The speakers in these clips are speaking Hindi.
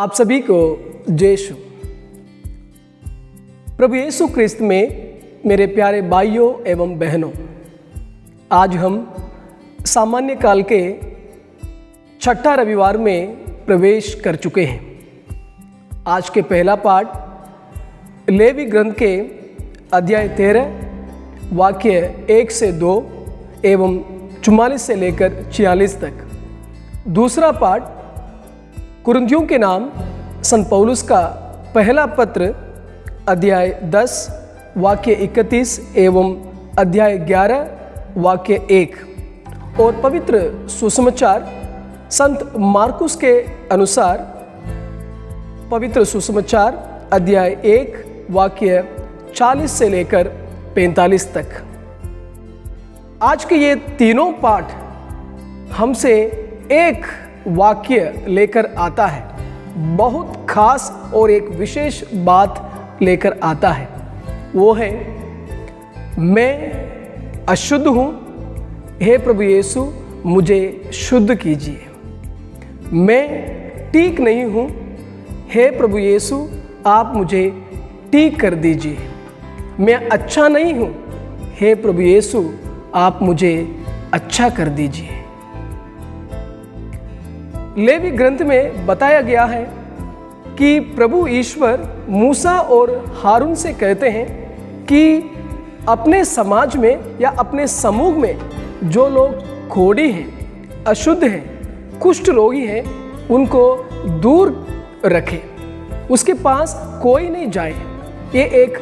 आप सभी को जय यीशु। प्रभु यीशु क्रिस्त में मेरे प्यारे भाइयों एवं बहनों, आज हम सामान्य काल के छठा रविवार में प्रवेश कर चुके हैं। आज के पहला पाठ लेवी ग्रंथ के अध्याय 13 वाक्य 1 से 2 एवं 44 से लेकर 46 तक। दूसरा पाठ कुरिन्थियों के नाम संत पौलुस का पहला पत्र अध्याय 10 वाक्य 31 एवं अध्याय 11 वाक्य 1 और पवित्र सुसमाचार संत मार्कुस के अनुसार पवित्र सुसमाचार अध्याय 1 वाक्य 40 से लेकर 45 तक। आज के ये तीनों पाठ हमसे एक वाक्य लेकर आता है, बहुत खास और एक विशेष बात लेकर आता है। वो है, मैं अशुद्ध हूँ, हे प्रभु यीशु मुझे शुद्ध कीजिए। मैं ठीक नहीं हूँ, हे प्रभु यीशु आप मुझे ठीक कर दीजिए। मैं अच्छा नहीं हूँ, हे प्रभु यीशु आप मुझे अच्छा कर दीजिए। लेवी ग्रंथ में बताया गया है कि प्रभु ईश्वर मूसा और हारून से कहते हैं कि अपने समाज में या अपने समूह में जो लोग कोढ़ी हैं, अशुद्ध हैं, कुष्ठ रोगी हैं, उनको दूर रखें, उसके पास कोई नहीं जाए। ये एक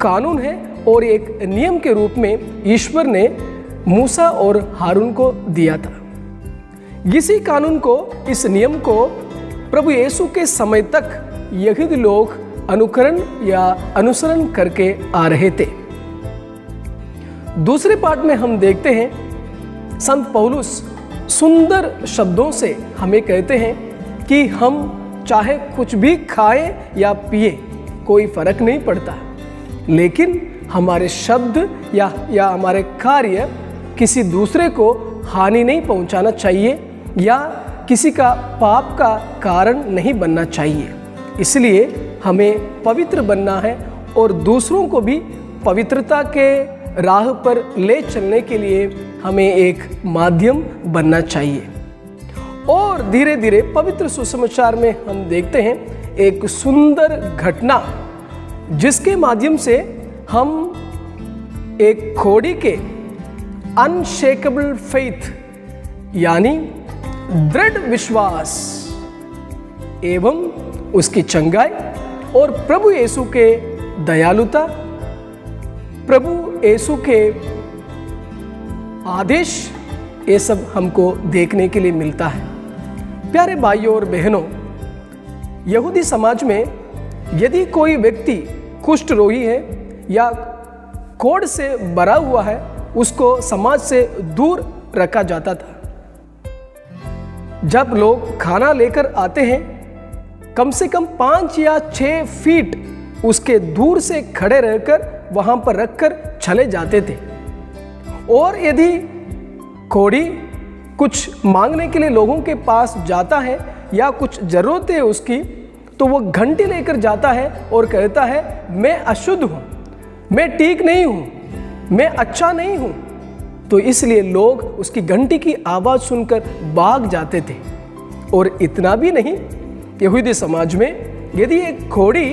कानून है और एक नियम के रूप में ईश्वर ने मूसा और हारून को दिया था। इसी कानून को, इस नियम को प्रभु यीशु के समय तक यहूदी लोग अनुकरण या अनुसरण करके आ रहे थे। दूसरे पाठ में हम देखते हैं संत पौलुस सुंदर शब्दों से हमें कहते हैं कि हम चाहे कुछ भी खाएं या पिए कोई फर्क नहीं पड़ता, लेकिन हमारे शब्द या हमारे कार्य किसी दूसरे को हानि नहीं पहुंचाना चाहिए या किसी का पाप का कारण नहीं बनना चाहिए। इसलिए हमें पवित्र बनना है और दूसरों को भी पवित्रता के राह पर ले चलने के लिए हमें एक माध्यम बनना चाहिए। और धीरे धीरे पवित्र सुसमाचार में हम देखते हैं एक सुंदर घटना जिसके माध्यम से हम एक खोड़ी के अनशेकेबल फेथ यानी दृढ़ विश्वास एवं उसकी चंगाई और प्रभु यीशु के दयालुता, प्रभु यीशु के आदेश, ये सब हमको देखने के लिए मिलता है। प्यारे भाइयों और बहनों, यहूदी समाज में यदि कोई व्यक्ति कुष्ठ रोगी है या कोढ़ से भरा हुआ है, उसको समाज से दूर रखा जाता था। जब लोग खाना लेकर आते हैं, कम से कम 5 या 6 फीट उसके दूर से खड़े रहकर वहां पर रखकर चले जाते थे। और यदि कोढ़ी कुछ मांगने के लिए लोगों के पास जाता है या कुछ जरूरत है उसकी, तो वो घंटी लेकर जाता है और कहता है, मैं अशुद्ध हूं, मैं ठीक नहीं हूं, मैं अच्छा नहीं हूं। तो इसलिए लोग उसकी घंटी की आवाज़ सुनकर भाग जाते थे। और इतना भी नहीं, यहूदी समाज में यदि एक कोढ़ी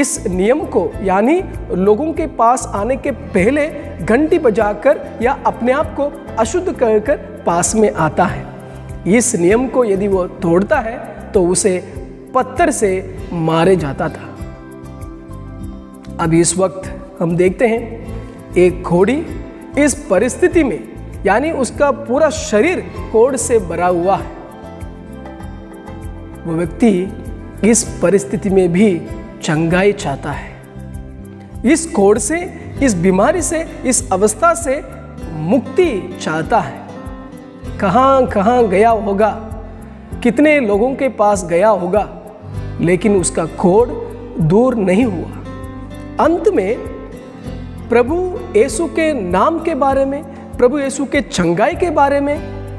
इस नियम को यानी लोगों के पास आने के पहले घंटी बजाकर या अपने आप को अशुद्ध कहकर पास में आता है, इस नियम को यदि वो तोड़ता है तो उसे पत्थर से मारे जाता था। अभी इस वक्त हम देखते हैं एक कोढ़ी इस परिस्थिति में, यानी उसका पूरा शरीर कोढ़ से भरा हुआ है, वो व्यक्ति इस परिस्थिति में भी चंगाई चाहता है। इस कोढ़ से, इस बीमारी से, इस अवस्था से मुक्ति चाहता है। कहाँ कहाँ गया होगा, कितने लोगों के पास गया होगा, लेकिन उसका कोढ़ दूर नहीं हुआ। अंत में प्रभु यीशु के नाम के बारे में, प्रभु यीशु के चंगाई के बारे में,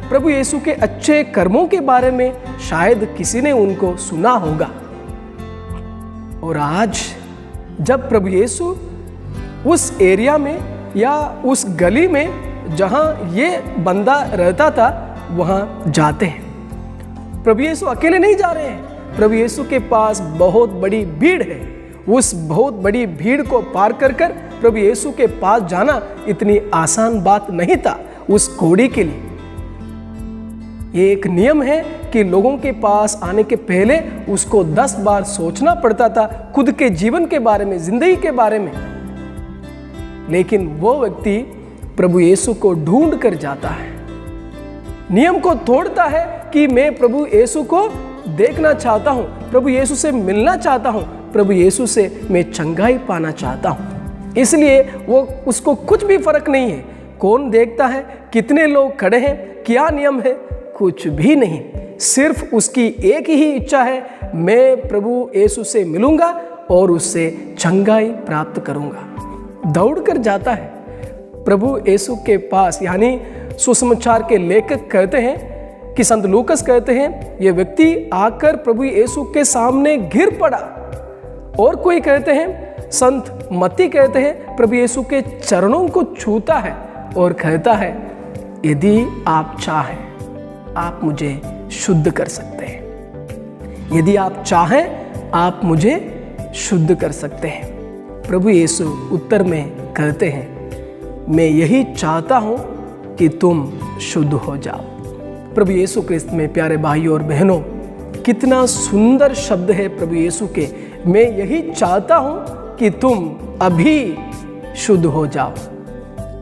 प्रभु यीशु के अच्छे कर्मों के बारे में शायद किसी ने उनको सुना होगा, और आज जब प्रभु यीशु उस एरिया में या उस गली में जहाँ ये बंदा रहता था वहाँ जाते हैं। प्रभु यीशु अकेले नहीं जा रहे हैं, प्रभु यीशु के पास बहुत बड़ी भीड़ है। उस बहुत बड़ी भीड़ को पार कर प्रभु यीशु के पास जाना इतनी आसान बात नहीं था उस कोढ़ी के लिए। ये एक नियम है कि लोगों के पास आने के पहले उसको 10 बार सोचना पड़ता था खुद के जीवन के बारे में, जिंदगी के बारे में। लेकिन वो व्यक्ति प्रभु यीशु को ढूंढ कर जाता है, नियम को तोड़ता है कि मैं प्रभु यीशु को देखना चाहता हूँ, प्रभु यीशु से मिलना चाहता हूँ, प्रभु यीशु से मैं चंगाई पाना चाहता हूँ। इसलिए वो उसको कुछ भी फर्क नहीं है कौन देखता है, कितने लोग खड़े हैं, क्या नियम है, कुछ भी नहीं। सिर्फ उसकी एक ही इच्छा है, मैं प्रभु यीशु से मिलूंगा और उससे चंगाई प्राप्त करूंगा। दौड़कर जाता है प्रभु यीशु के पास। यानी सुसमाचार के लेखक कहते हैं कि संत लूकस कहते हैं ये व्यक्ति आकर प्रभु यीशु के सामने गिर पड़ा। और कोई कहते हैं, संत मत्ती कहते हैं, प्रभु यीशु के चरणों को छूता है और कहता है यदि आप चाहें आप मुझे शुद्ध कर सकते हैं, यदि आप चाहें आप मुझे शुद्ध कर सकते हैं। प्रभु यीशु उत्तर में कहते हैं मैं यही चाहता हूं कि तुम शुद्ध हो जाओ। प्रभु यीशु क्रिस्त में प्यारे भाइयों और बहनों, कितना सुंदर शब्द है प्रभु यीशु के, मैं यही चाहता हूं कि तुम अभी शुद्ध हो जाओ।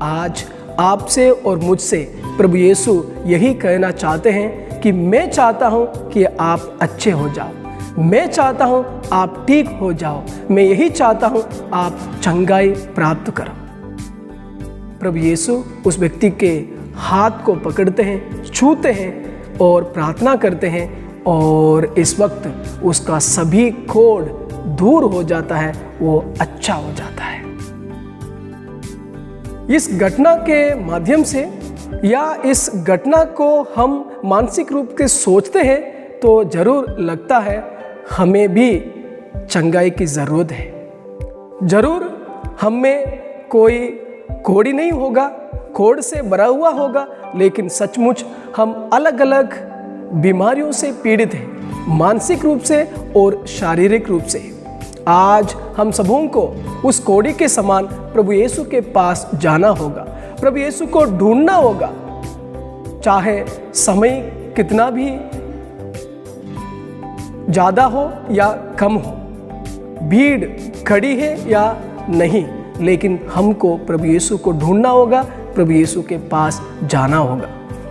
आज आपसे और मुझसे प्रभु यीशु यही कहना चाहते हैं कि मैं चाहता हूं कि आप अच्छे हो जाओ, मैं चाहता हूं आप ठीक हो जाओ, मैं यही चाहता हूं आप चंगाई प्राप्त करो। प्रभु यीशु उस व्यक्ति के हाथ को पकड़ते हैं, छूते हैं और प्रार्थना करते हैं और इस वक्त उसका सभी कोढ़ दूर हो जाता है, वो अच्छा हो जाता है। इस घटना के माध्यम से या इस घटना को हम मानसिक रूप से सोचते हैं तो जरूर लगता है हमें भी चंगाई की ज़रूरत है। जरूर हम में कोई कोढ़ी नहीं होगा, कोढ़ से भरा हुआ होगा, लेकिन सचमुच हम अलग अलग बीमारियों से पीड़ित हैं, मानसिक रूप से और शारीरिक रूप से। आज हम सबों को उस कोढ़ी के समान प्रभु यीशु के पास जाना होगा, प्रभु यीशु को ढूंढना होगा। चाहे समय कितना भी ज़्यादा हो या कम हो, भीड़ खड़ी है या नहीं, लेकिन हमको प्रभु यीशु को ढूंढना होगा, प्रभु यीशु के पास जाना होगा।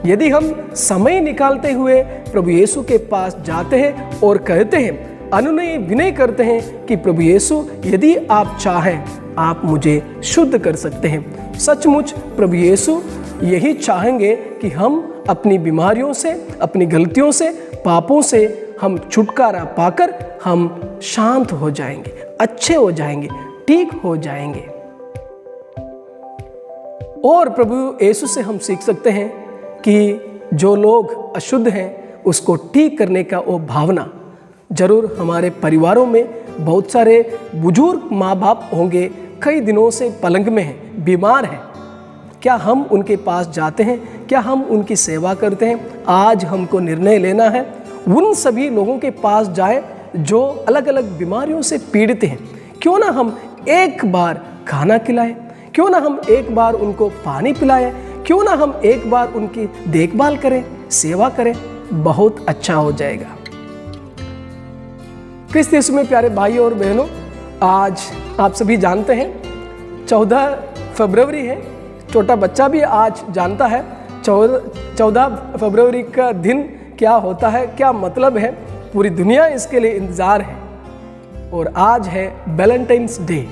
यदि हम समय निकालते हुए प्रभु यीशु के पास जाते हैं और कहते हैं, अनुनय विनय करते हैं कि प्रभु यीशु यदि आप चाहें आप मुझे शुद्ध कर सकते हैं, सचमुच प्रभु यीशु यही चाहेंगे कि हम अपनी बीमारियों से, अपनी गलतियों से, पापों से हम छुटकारा पाकर हम शांत हो जाएंगे, अच्छे हो जाएंगे, ठीक हो जाएंगे। और प्रभु यीशु से हम सीख सकते हैं कि जो लोग अशुद्ध हैं उसको ठीक करने का वो भावना। जरूर हमारे परिवारों में बहुत सारे बुजुर्ग माँ बाप होंगे, कई दिनों से पलंग में हैं, बीमार हैं। क्या हम उनके पास जाते हैं? क्या हम उनकी सेवा करते हैं? आज हमको निर्णय लेना है उन सभी लोगों के पास जाएं जो अलग अलग बीमारियों से पीड़ित हैं। क्यों ना हम एक बार खाना खिलाएं, क्यों ना हम एक बार उनको पानी पिलाएं, क्यों ना हम एक बार उनकी देखभाल करें, सेवा करें, बहुत अच्छा हो जाएगा। क्रिस्त यीशु में प्यारे भाइयों और बहनों, आज आप सभी जानते हैं 14 फरवरी है। छोटा बच्चा भी आज जानता है 14 फरवरी का दिन क्या होता है, क्या मतलब है। पूरी दुनिया इसके लिए इंतज़ार है। और आज है वैलेंटाइंस डे।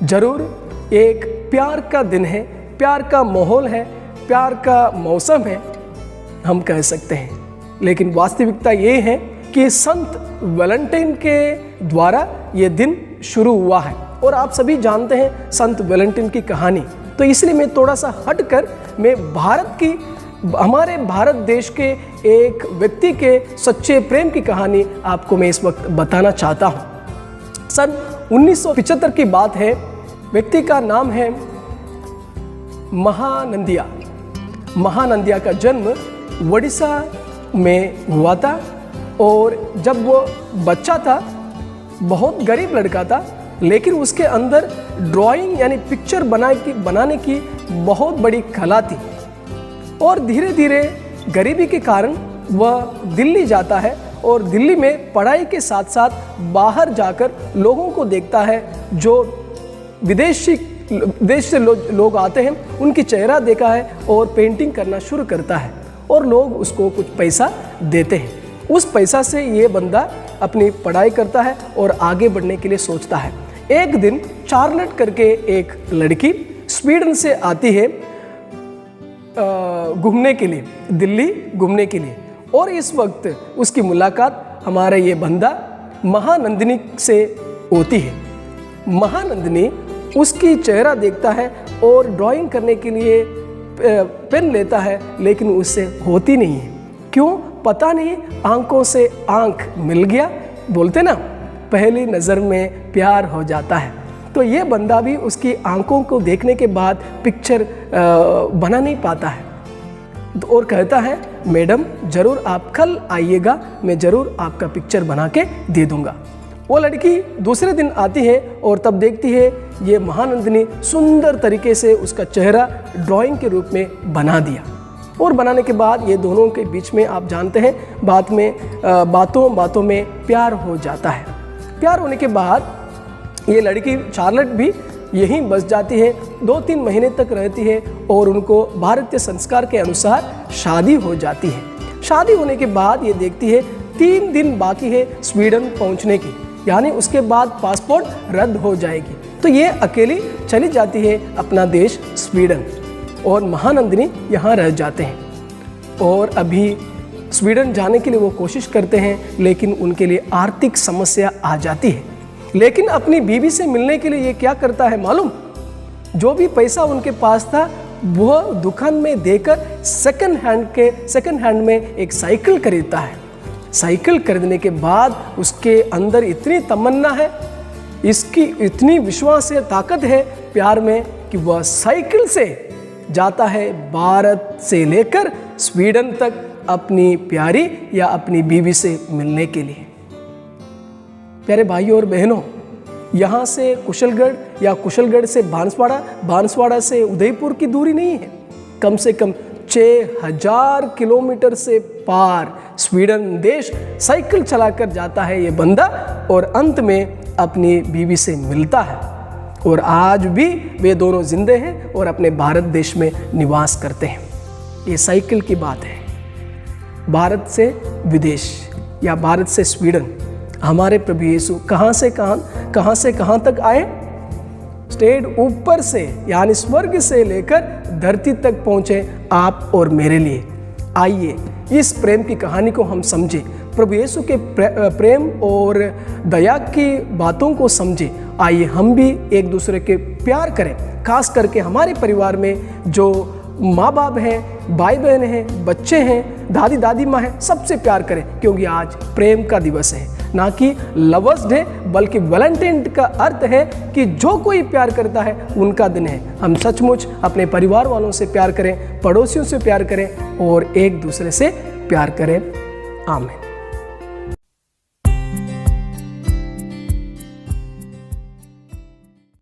जरूर एक प्यार का दिन है, प्यार का माहौल है, प्यार का मौसम है, हम कह सकते हैं। लेकिन वास्तविकता ये है कि संत वैलेंटाइन के द्वारा ये दिन शुरू हुआ है। और आप सभी जानते हैं संत वैलेंटाइन की कहानी। तो इसलिए मैं थोड़ा सा हटकर मैं हमारे भारत देश के एक व्यक्ति के सच्चे प्रेम की कहानी आपको मैं इस वक्त बताना चाहता हूँ। सन 1975 की बात है। व्यक्ति का नाम है महानंदिया। महानंदिया का जन्म ओडिशा में हुआ था और जब वो बच्चा था, बहुत गरीब लड़का था, लेकिन उसके अंदर ड्राइंग यानी पिक्चर बनाने की बहुत बड़ी कला थी। और धीरे धीरे गरीबी के कारण वह दिल्ली जाता है और दिल्ली में पढ़ाई के साथ साथ बाहर जाकर लोगों को देखता है, जो विदेश से लोग आते हैं, उनकी चेहरा देखा है और पेंटिंग करना शुरू करता है और लोग उसको कुछ पैसा देते हैं। उस पैसा से ये बंदा अपनी पढ़ाई करता है और आगे बढ़ने के लिए सोचता है। एक दिन चार्लेट करके एक लड़की स्वीडन से आती है घूमने के लिए, दिल्ली घूमने के लिए, और इस वक्त उसकी मुलाकात हमारा ये बंदा महानंदिनी से होती है। महानंदिनी उसकी चेहरा देखता है और ड्राइंग करने के लिए पेन लेता है, लेकिन उससे होती नहीं है। क्यों पता नहीं, आंखों से आंख मिल गया, बोलते ना पहली नज़र में प्यार हो जाता है। तो ये बंदा भी उसकी आंखों को देखने के बाद पिक्चर बना नहीं पाता है और कहता है, मैडम ज़रूर आप कल आइएगा, मैं ज़रूर आपका पिक्चर बना के दे दूँगा। वो लड़की दूसरे दिन आती है और तब देखती है ये महानंदिनी सुंदर तरीके से उसका चेहरा ड्राइंग के रूप में बना दिया। और बनाने के बाद ये दोनों के बीच में आप जानते हैं बातों में प्यार हो जाता है। प्यार होने के बाद ये लड़की चार्लेट भी यहीं बस जाती है, 2-3 महीने तक रहती है और उनको भारतीय संस्कार के अनुसार शादी हो जाती है। शादी होने के बाद ये देखती है 3 दिन बाकी है स्वीडन पहुंचने की, यानी उसके बाद पासपोर्ट रद्द हो जाएगी। तो ये अकेली चली जाती है अपना देश स्वीडन और महानंदिनी यहाँ रह जाते हैं। और अभी स्वीडन जाने के लिए वो कोशिश करते हैं, लेकिन उनके लिए आर्थिक समस्या आ जाती है। लेकिन अपनी बीवी से मिलने के लिए ये क्या करता है मालूम, जो भी पैसा उनके पास था वो दुकान में देकर सेकंड हैंड में एक साइकिल खरीदता है। साइकिल खरीदने के बाद उसके अंदर इतनी तमन्ना है, इसकी इतनी विश्वास है, ताकत है प्यार में, कि वह साइकिल से जाता है भारत से लेकर स्वीडन तक अपनी प्यारी या अपनी बीवी से मिलने के लिए। प्यारे भाइयों और बहनों, यहाँ से कुशलगढ़ या कुशलगढ़ से बांसवाड़ा से उदयपुर की दूरी नहीं है। कम से कम 6000 किलोमीटर से पार स्वीडन देश साइकिल चलाकर जाता है ये बंदा और अंत में अपनी बीवी से मिलता है। और आज भी वे दोनों जिंदे हैं और अपने भारत देश में निवास करते हैं। ये साइकिल की बात है। भारत से विदेश या भारत से स्वीडन, हमारे प्रभु यीशु कहाँ से कहाँ तक आए, स्टेट ऊपर से यानी स्वर्ग से लेकर धरती तक पहुँचे आप और मेरे लिए। आइए इस प्रेम की कहानी को हम समझें, प्रभु यीशु के प्रेम और दया की बातों को समझें। आइए हम भी एक दूसरे के प्यार करें, खास करके हमारे परिवार में जो माँ बाप हैं, भाई बहन हैं, बच्चे हैं, दादी दादी माँ हैं, सबसे प्यार करें, क्योंकि आज प्रेम का दिवस है, ना कि लवर्स डे, बल्कि वैलेंटाइन का अर्थ है कि जो कोई प्यार करता है उनका दिन है। हम सचमुच अपने परिवार वालों से प्यार करें, पड़ोसियों से प्यार करें और एक दूसरे से प्यार करें। आमीन।